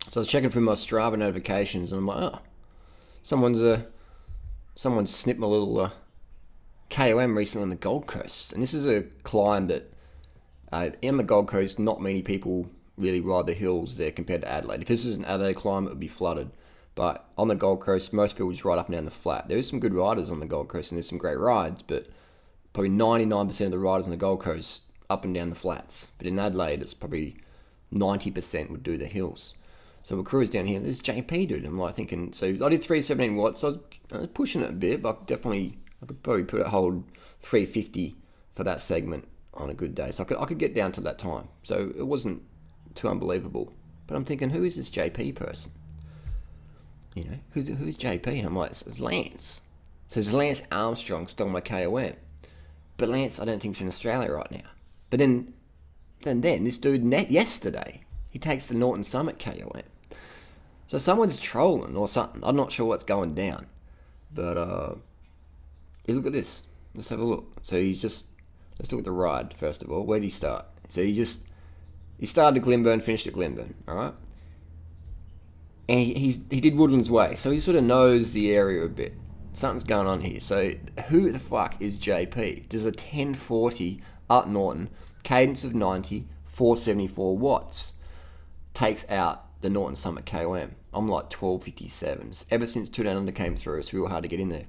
So I was checking through my Strava notifications, and I'm like, oh, someone's someone's snipped my little KOM recently on the Gold Coast, and this is a climb that in the Gold Coast, not many people really ride the hills there compared to Adelaide. If this was an Adelaide climb, it would be flooded. But on the Gold Coast, most people just ride up and down the flat. There is some good riders on the Gold Coast, and there's some great rides, but probably 99% of the riders on the Gold Coast up and down the flats. But in Adelaide, it's probably 90% would do the hills. So we'll cruise down here. There's JP, dude. I'm like thinking, so I did 317 watts. So I was pushing it a bit, but I could probably hold 350 for that segment on a good day. So I could get down to that time. So it wasn't too unbelievable. But I'm thinking, who is this JP person? You know, who's JP? And I'm like, it's Lance. So it's Lance Armstrong still my KOM. But Lance, I don't think, is in Australia right now. But then this dude yesterday, he takes the Norton Summit KOM. So someone's trolling or something. I'm not sure what's going down. But look at this. Let's have a look. So let's look at the ride first of all. Where did he start? So he started at Glenburn, finished at Glenburn. All right. And he did Woodlands Way, so he sort of knows the area a bit. Something's going on here. So who the fuck is JP? Does a 1040 up Norton, cadence of 90, 474 watts, takes out the Norton Summit KOM. I'm like 1257s. Ever since 2 Down Under came through, it's real hard to get in there.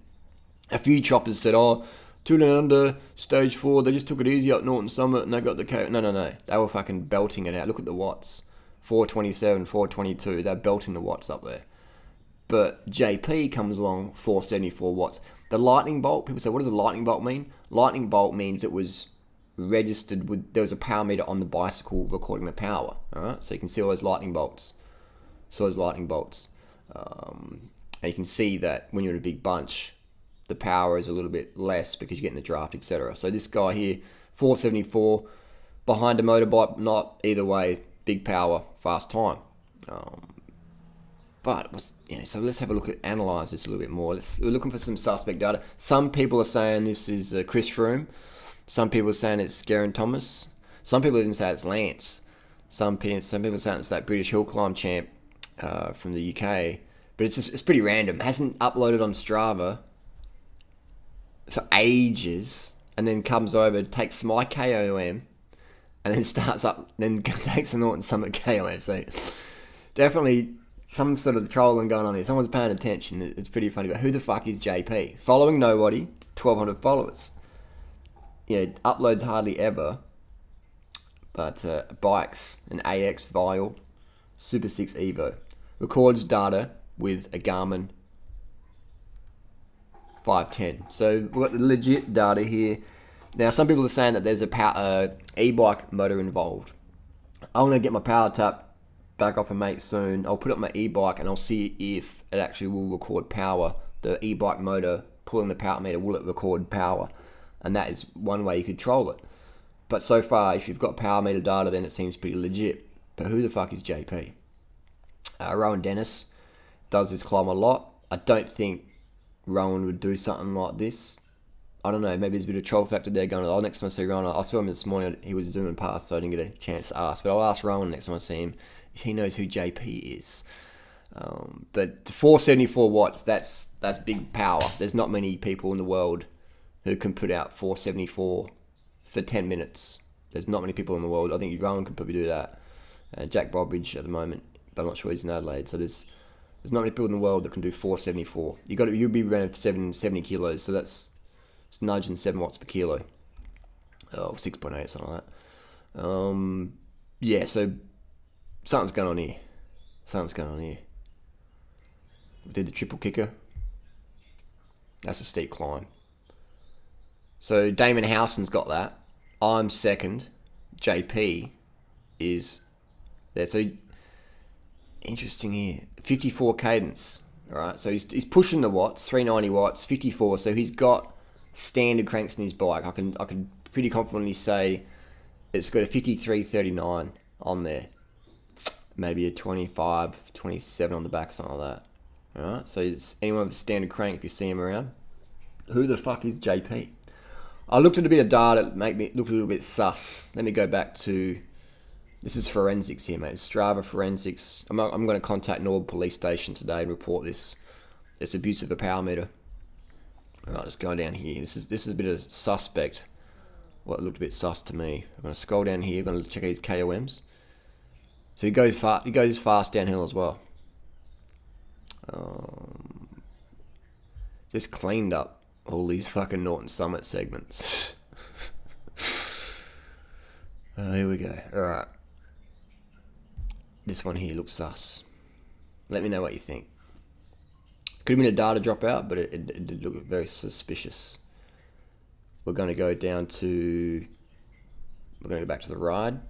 A few choppers said, oh, 2 Down Under, stage 4, they just took it easy up Norton Summit and they got the KOM. No. They were fucking belting it out. Look at the watts. 427, 422, they're belting the watts up there. But JP comes along, 474 watts. The lightning bolt, people say, what does a lightning bolt mean? Lightning bolt means it was registered with, there was a power meter on the bicycle recording the power. All right, so you can see all those lightning bolts. And you can see that when you're in a big bunch, the power is a little bit less because you're getting the draft, etc. So this guy here, 474, behind a motorbike, not either way, big power, fast time. So let's have a look at, analyse this a little bit more. We're looking for some suspect data. Some people are saying this is Chris Froome. Some people are saying it's Geraint Thomas. Some people even say it's Lance. Some people are saying it's that British hill climb champ from the UK. But it's pretty random. Hasn't uploaded on Strava for ages, and then comes over, takes my KOM, and then starts up, then takes the Norton Summit KOM. So definitely some sort of trolling going on here. Someone's paying attention. It's pretty funny. But who the fuck is JP? Following nobody, 1,200 followers. Yeah, uploads hardly ever. But bikes, an AX Vial, Super 6 Evo. Records data with a Garmin 510. So we've got the legit data here. Now, some people are saying that there's a e-bike motor involved. I'm going to get my power tap back off a mate soon. I'll put up my e-bike and I'll see if it actually will record power. The e-bike motor, pulling the power meter, will it record power? And that is one way you could troll it. But so far, if you've got power meter data, then it seems pretty legit. But who the fuck is JP? Rowan Dennis does this climb a lot. I don't think Rowan would do something like this. I don't know, maybe there's a bit of troll factor there going on. Next time I see Rowan, I saw him this morning, he was zooming past, so I didn't get a chance to ask. But I'll ask Rowan next time I see him if he knows who JP is. But 474 watts, that's big power. There's not many people in the world who can put out 474 for 10 minutes. There's not many people in the world. I think Rowan could probably do that. Jack Bobridge at the moment, but I'm not sure he's in Adelaide. So there's not many people in the world that can do 474. You'll be around 70 kilos, so that's it's nudging 7 watts per kilo. 6.8, something like that. Yeah, so something's going on here. We did the triple kicker. That's a steep climb. So Damon Howson's got that. I'm second. JP is there. So interesting here. 54 cadence. All right. So he's pushing the watts, 390 watts, 54. So he's got standard cranks in his bike. I can pretty confidently say it's got a 5339 on there. Maybe a 25, 27 on the back, something like that. All right. So it's anyone with a standard crank if you see him around. Who the fuck is JP? I looked at a bit of data that made me look a little bit sus. Let me go back to This is forensics here, mate. Strava forensics. I'm going to contact Norwood Police Station today and report this abuse of the power meter. Alright, let's go down here. This is a bit of suspect. Well, it looked a bit sus to me. I'm going to scroll down here. I'm going to check out his KOMs. So he goes fast downhill as well. Just cleaned up all these fucking Norton Summit segments. Here we go. Alright. This one here looks sus. Let me know what you think. Could have been a data dropout, but it did look very suspicious. We're going to go down to... We're going to go back to the ride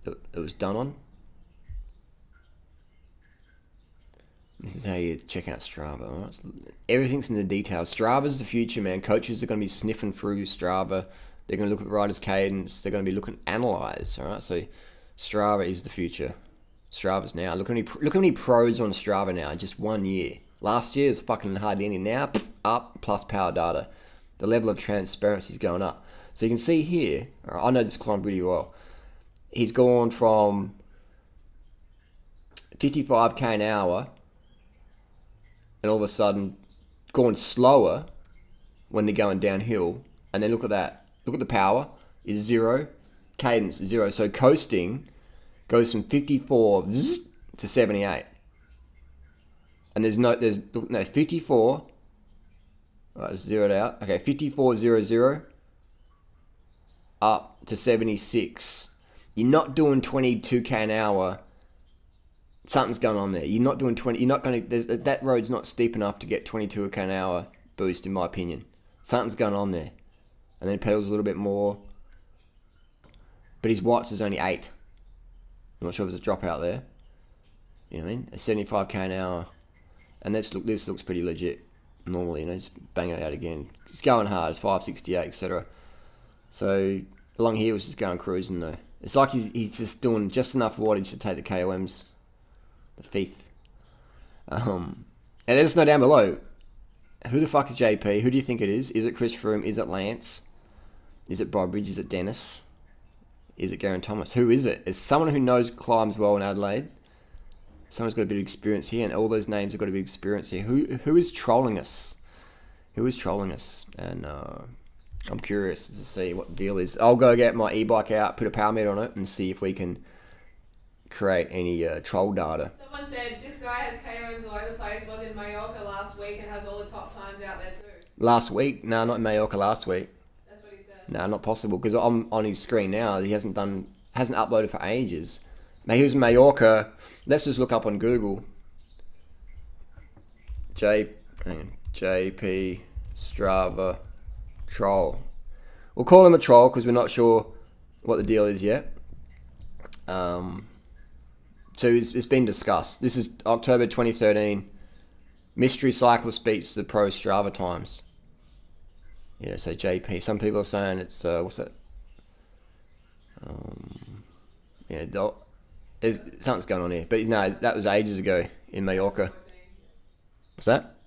that it was done on. This is how you check out Strava. Right? Everything's in the details. Strava's the future, man. Coaches are going to be sniffing through Strava. They're going to look at riders' cadence. They're going to be looking at analyze. All right, so Strava is the future. Strava's now. Look how many pros on Strava now. Just 1 year. Last year was fucking hardly any. Now up plus power data. The level of transparency is going up. So you can see here. I know this climb pretty well. He's gone from 55k an hour, and all of a sudden going slower when they're going downhill. And then look at that. Look at the power is 0, cadence is 0. So coasting goes from 54 to 78. And there's no 54. Right, it's zeroed out. Okay, 54.00 up to 76. You're not doing 22k an hour. Something's going on there. You're not doing 20. You're not going to. That road's not steep enough to get 22k an hour boost, in my opinion. Something's going on there. And then pedals a little bit more. But his watts is only 8. I'm not sure if there's a dropout there. You know what I mean? A 75k an hour. And this looks pretty legit. Normally, you know, just bang it out again. It's going hard. It's 568, etc. So along here was just going cruising though. It's like he's just doing just enough wattage to take the KOMs, the fifth. And let us know down below. Who the fuck is JP? Who do you think it is? Is it Chris Froome? Is it Lance? Is it Bobridge? Is it Dennis? Is it Geraint Thomas? Who is it? It's someone who knows climbs well in Adelaide. Someone's got a bit of experience here, and all those names have got a bit of experience here. Who is trolling us? Who is trolling us? And I'm curious to see what the deal is. I'll go get my e-bike out, put a power meter on it, and see if we can create any troll data. Someone said this guy has KOMs all over the place. Was in Mallorca last week and has all the top times out there too. Last week? No, not in Mallorca last week. That's what he said. No, not possible, because I'm on his screen now. He hasn't uploaded for ages. Now, he was in Mallorca. Let's just look up on Google. JP Strava troll. We'll call him a troll because we're not sure what the deal is yet. So it's been discussed. This is October 2013. Mystery cyclist beats the pro Strava times. Yeah, so JP. Some people are saying it's what's that? There's something's going on here, but no, that was ages ago in Mallorca. What's that?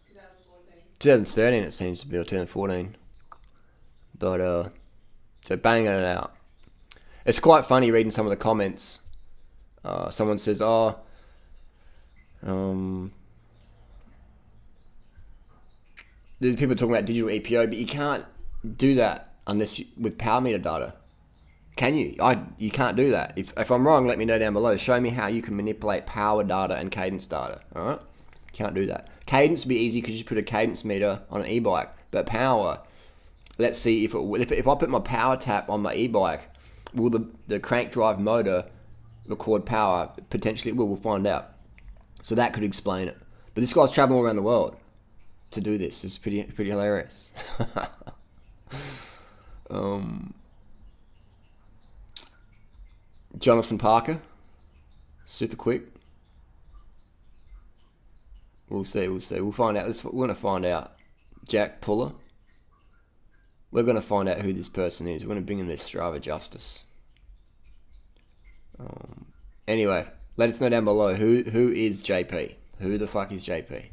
2013 it seems to be, or 2014. But so banging it out. It's quite funny reading some of the comments. Someone says, there's people talking about digital EPO, but you can't do that unless with power meter data. Can you? You can't do that. If I'm wrong, let me know down below. Show me how you can manipulate power data and cadence data. All right? Can't do that. Cadence would be easy because you just put a cadence meter on an e-bike. But power, let's see if I put my power tap on my e-bike, will the crank drive motor record power? Potentially it will. We'll find out. So that could explain it. But this guy's traveling all around the world to do this. It's pretty hilarious. Jonathan Parker, super quick. We'll see. We'll find out. We're going to find out. Jack Puller. We're going to find out who this person is. We're going to bring him to Strava justice. Anyway, let us know down below who is JP. Who the fuck is JP?